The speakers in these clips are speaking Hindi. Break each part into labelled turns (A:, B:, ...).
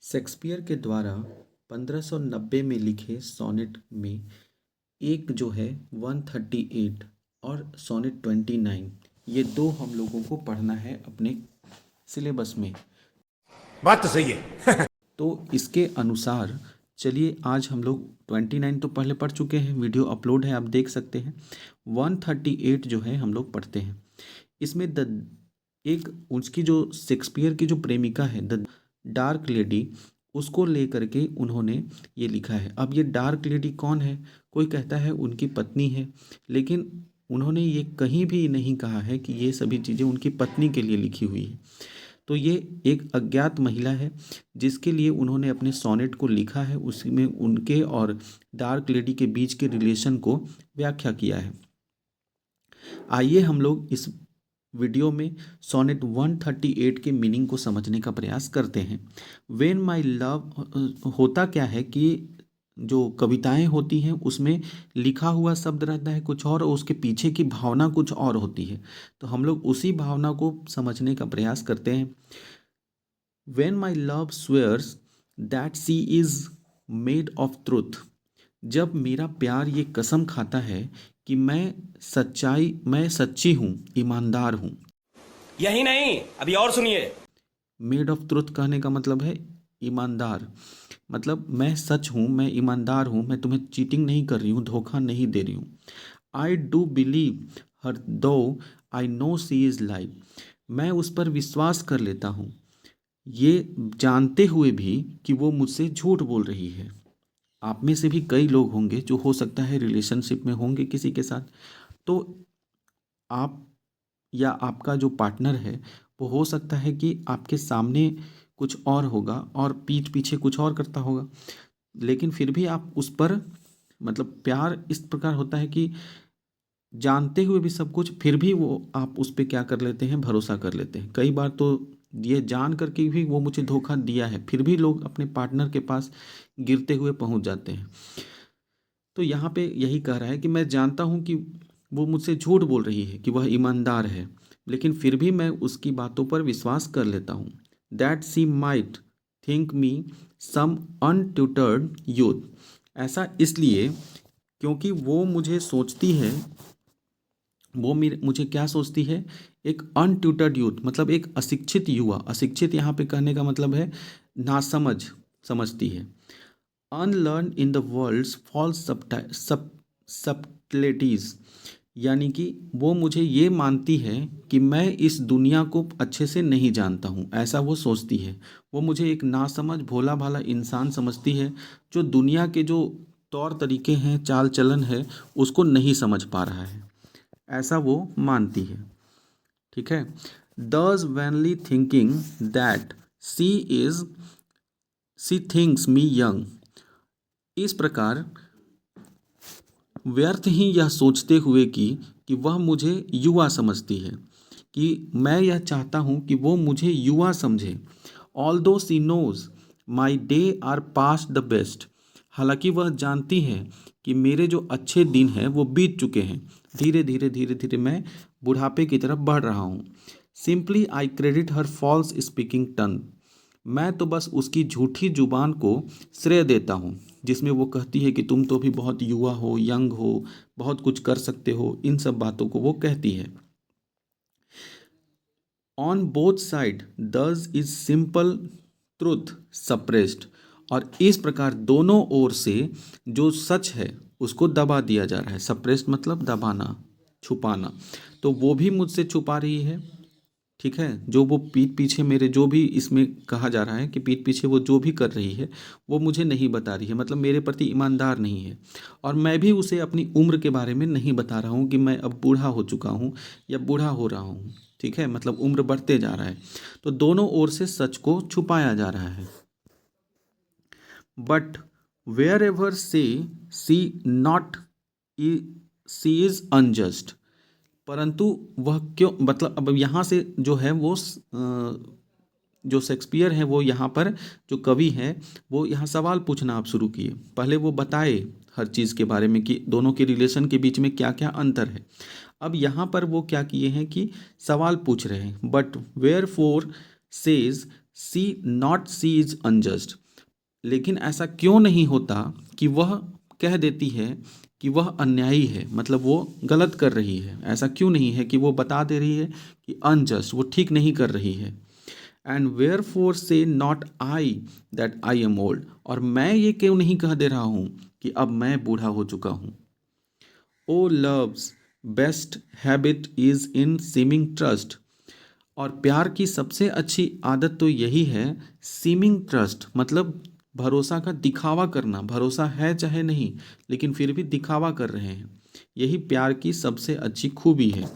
A: शेक्सपियर के द्वारा 1590 में लिखे सोनेट में एक जो है 138 और सोनेट 29, ये दो हम लोगों को पढ़ना है अपने सिलेबस में।
B: बात तो सही है।
A: तो इसके अनुसार चलिए आज हम लोग 29 तो पहले पढ़ चुके हैं, वीडियो अपलोड है, आप देख सकते हैं। 138 जो है हम लोग पढ़ते हैं। इसमें द एक उसकी जो शेक्सपियर की जो प्रेमिका है द डार्क लेडी, उसको लेकर के उन्होंने ये लिखा है। अब ये डार्क लेडी कौन है? कोई कहता है उनकी पत्नी है, लेकिन उन्होंने ये कहीं भी नहीं कहा है कि ये सभी चीज़ें उनकी पत्नी के लिए लिखी हुई है। तो ये एक अज्ञात महिला है जिसके लिए उन्होंने अपने सोनेट को लिखा है, उसमें उनके और डार्क लेडी के बीच के रिलेशन को व्याख्या किया है। आइए हम लोग इस वीडियो में सोनेट 138 के मीनिंग को समझने का प्रयास करते हैं। व्हेन माय लव, होता क्या है कि जो कविताएं होती हैं उसमें लिखा हुआ शब्द रहता है कुछ और उसके पीछे की भावना कुछ और होती है। तो हम लोग उसी भावना को समझने का प्रयास करते हैं। When my love swears that she is made of truth, जब मेरा प्यार ये कसम खाता है कि मैं सच्ची हूँ, ईमानदार हूँ।
B: यही नहीं, अभी और सुनिए।
A: मेड ऑफ ट्रुथ कहने का मतलब है ईमानदार, मतलब मैं सच हूँ, मैं ईमानदार हूँ, मैं तुम्हें चीटिंग नहीं कर रही हूँ, धोखा नहीं दे रही हूँ। I do believe her though I know she is live, मैं उस पर विश्वास कर लेता हूँ ये जानते हुए भी कि वो मुझसे झूठ बोल रही है। आप में से भी कई लोग होंगे जो हो सकता है रिलेशनशिप में होंगे किसी के साथ। तो आप या आपका जो पार्टनर है वो हो सकता है कि आपके सामने कुछ और होगा और पीठ पीछे कुछ और करता होगा, लेकिन फिर भी आप उस पर, मतलब प्यार इस प्रकार होता है कि जानते हुए भी सब कुछ, फिर भी वो आप उस पर क्या कर लेते हैं, भरोसा कर लेते हैं। कई बार तो ये जान करके भी वो मुझे धोखा दिया है, फिर भी लोग अपने पार्टनर के पास गिरते हुए पहुंच जाते हैं। तो यहाँ पे यही कह रहा है कि मैं जानता हूँ कि वो मुझसे झूठ बोल रही है, कि वह ईमानदार है, लेकिन फिर भी मैं उसकी बातों पर विश्वास कर लेता हूँ। That she might think me some untutored youth, ऐसा इसलिए क्योंकि वो मुझे सोचती है, वो मेरे मुझे क्या सोचती है, एक अनट्यूटर्ड यूथ, मतलब एक अशिक्षित युवा। अशिक्षित यहाँ पे कहने का मतलब है नासमझ समझती है। Unlearn in the world's false subtleties, यानी कि वो मुझे ये मानती है कि मैं इस दुनिया को अच्छे से नहीं जानता हूँ, ऐसा वो सोचती है। वो मुझे एक नासमझ भोला भाला इंसान समझती है जो दुनिया के जो तौर तरीके हैं, चाल चलन है, उसको नहीं समझ पा रहा है, ऐसा वो मानती है। ठीक है। Thus vainly thinking that she is she thinks me young, इस प्रकार व्यर्थ ही यह सोचते हुए कि वह मुझे युवा समझती है, कि मैं यह चाहता हूँ कि वो मुझे युवा समझे। Although she knows my days are past the best, हालांकि वह जानती है कि मेरे जो अच्छे दिन हैं वो बीत चुके हैं, धीरे धीरे मैं बुढ़ापे की तरफ बढ़ रहा हूँ। Simply I credit her false speaking tongue, मैं तो बस उसकी झूठी जुबान को श्रेय देता हूँ, जिसमें वो कहती है कि तुम तो भी बहुत युवा हो, यंग हो, बहुत कुछ कर सकते हो, इन सब बातों को वो कहती है। ऑन बोथ साइड दस इज सिंपल ट्रुथ सप्रेस्ड, और इस प्रकार दोनों ओर से जो सच है उसको दबा दिया जा रहा है। सप्रेस्ड मतलब दबाना, छुपाना, तो वो भी मुझसे छुपा रही है। ठीक है, जो वो पीठ पीछे मेरे, जो भी इसमें कहा जा रहा है कि पीठ पीछे वो जो भी कर रही है वो मुझे नहीं बता रही है, मतलब मेरे प्रति ईमानदार नहीं है। और मैं भी उसे अपनी उम्र के बारे में नहीं बता रहा हूँ कि मैं अब बूढ़ा हो चुका हूँ या बूढ़ा हो रहा हूँ। ठीक है, मतलब उम्र बढ़ते जा रहा है, तो दोनों ओर से सच को छुपाया जा रहा है। But where ever say she not she is unjust, परंतु वह क्यों, मतलब अब यहाँ से जो है वो जो शेक्सपियर है वो यहाँ पर जो कवि हैं वो यहाँ सवाल पूछना आप शुरू किए। पहले वो बताए हर चीज़ के बारे में कि दोनों के रिलेशन के बीच में क्या क्या अंतर है। अब यहाँ पर वो क्या किए हैं कि सवाल पूछ रहे हैं। But wherefore says she is unjust. लेकिन ऐसा क्यों नहीं होता कि वह कह देती है कि वह अन्यायी है, मतलब वो गलत कर रही है। ऐसा क्यों नहीं है कि वो बता दे रही है कि अनजस्ट, वो ठीक नहीं कर रही है। एंड वेयर फोर से not I that I am old, और मैं ये क्यों नहीं कह दे रहा हूँ कि अब मैं बूढ़ा हो चुका हूँ। O love's best habit is in seeming trust, और प्यार की सबसे अच्छी आदत तो यही है, सीमिंग ट्रस्ट, मतलब भरोसा का दिखावा करना। भरोसा है चाहे नहीं, लेकिन फिर भी दिखावा कर रहे हैं। यही प्यार की सबसे अच्छी खूबी है।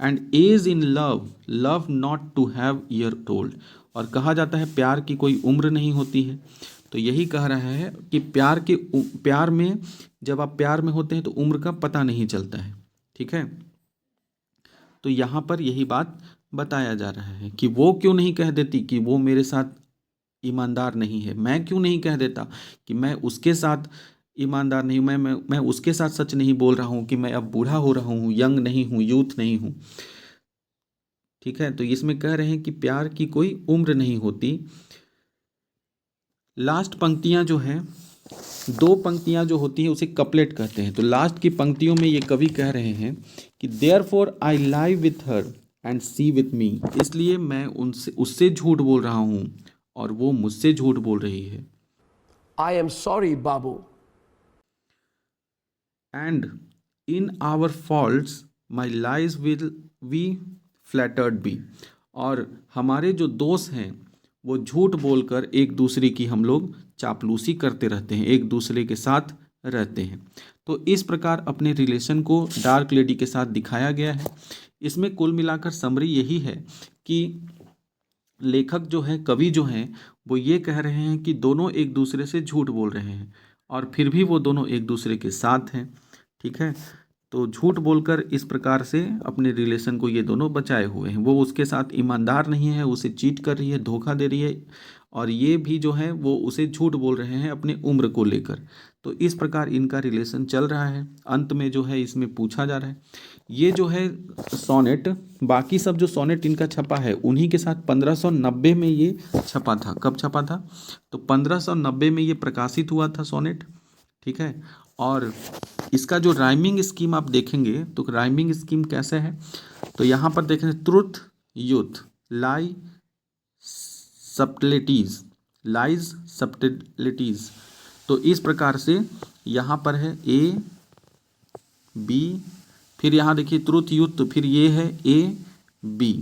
A: And age in love, love not to have year told, और कहा जाता है प्यार की कोई उम्र नहीं होती है। तो यही कह रहा है कि प्यार में जब आप प्यार में होते हैं तो उम्र का पता नहीं चलता है। ठीक है, तो यहाँ पर यही बात बताया जा रहा है कि वो क्यों नहीं कह देती कि वो मेरे साथ ईमानदार नहीं है। मैं क्यों नहीं कह देता कि मैं उसके साथ ईमानदार नहीं हूँ, मैं उसके साथ सच नहीं बोल रहा हूँ कि मैं अब बूढ़ा हो रहा हूँ, यंग नहीं हूँ, यूथ नहीं हूँ। ठीक है, तो इसमें कह रहे हैं कि प्यार की कोई उम्र नहीं होती। लास्ट पंक्तियाँ जो हैं, दो पंक्तियाँ जो होती हैं उसे कपलेट कहते हैं। तो लास्ट की पंक्तियों में ये कवि कह रहे हैं कि therefore I lie with her and she with me, इसलिए मैं उससे झूठ बोल रहा हूँ और वो मुझसे झूठ बोल रही है।
C: I am sorry, Babu.
A: And in our faults my lies will we flattered be, और हमारे जो दोस्त हैं वो झूठ बोलकर एक दूसरे की हम लोग चापलूसी करते रहते हैं, एक दूसरे के साथ रहते हैं। तो इस प्रकार अपने रिलेशन को डार्क लेडी के साथ दिखाया गया है। इसमें कुल मिलाकर समरी यही है कि लेखक जो है, कवि जो हैं, वो ये कह रहे हैं कि दोनों एक दूसरे से झूठ बोल रहे हैं और फिर भी वो दोनों एक दूसरे के साथ हैं। ठीक है, तो झूठ बोलकर इस प्रकार से अपने रिलेशन को ये दोनों बचाए हुए हैं। वो उसके साथ ईमानदार नहीं है, उसे चीट कर रही है, धोखा दे रही है, और ये भी जो है वो उसे झूठ बोल रहे हैं अपने उम्र को लेकर। तो इस प्रकार इनका रिलेशन चल रहा है। अंत में जो है इसमें पूछा जा रहा है, ये जो है सोनेट, बाकी सब जो सोनेट इनका छपा है उन्हीं के साथ 1590 में ये छपा था। कब छपा था? तो 1590 में ये प्रकाशित हुआ था सोनेट। ठीक है, और इसका जो राइमिंग स्कीम आप देखेंगे तो राइमिंग स्कीम कैसे है, तो यहाँ पर देखेंगे ट्रुथ, यूथ, लाई, सब्टिलिटीज, लाइज, सब्टिलिटीज। तो इस प्रकार से यहाँ पर है ए बी, फिर यहाँ देखिए ट्रुथ, यूथ, तो फिर ये है ए बी,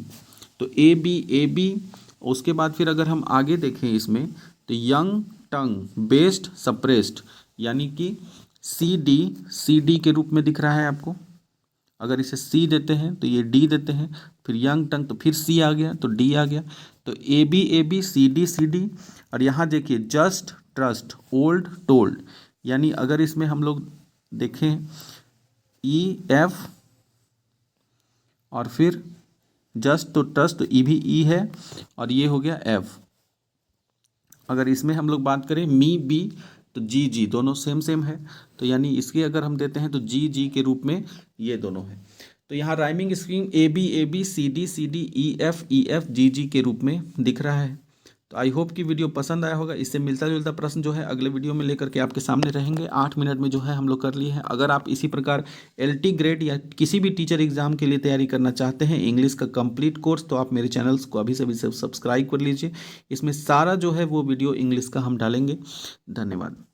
A: तो ए बी। उसके बाद फिर अगर हम आगे देखें इसमें तो यंग, टंग, बेस्ट, सप्रेस्ड, यानी कि सी डी के रूप में दिख रहा है आपको। अगर इसे सी देते हैं तो ये डी देते हैं, फिर यंग टंग तो फिर सी आ गया तो डी आ गया। तो ए बी सी डी। और यहाँ देखिए जस्ट, ट्रस्ट, ओल्ड, टोल्ड, यानी अगर इसमें हम लोग देखें ई एफ और फिर जस्ट तो ट्रस्ट, तो ई भी ई है और ये हो गया एफ। अगर इसमें हम लोग बात करें मी बी तो जी जी, दोनों सेम है, तो यानी इसके अगर हम देते हैं तो जी जी के रूप में ये दोनों है। तो यहाँ rhyming scheme A B C D E F G G के रूप में दिख रहा है। तो आई होप कि वीडियो पसंद आया होगा। इससे मिलता जुलता प्रश्न जो है अगले वीडियो में लेकर के आपके सामने रहेंगे। 8 मिनट में जो है हम लोग कर लिए हैं। अगर आप इसी प्रकार LT ग्रेड या किसी भी टीचर एग्जाम के लिए तैयारी करना चाहते हैं, इंग्लिश का कंप्लीट कोर्स, तो आप मेरे चैनल्स को अभी से सब्सक्राइब कर लीजिए। इसमें सारा जो है वो वीडियो इंग्लिश का हम डालेंगे। धन्यवाद।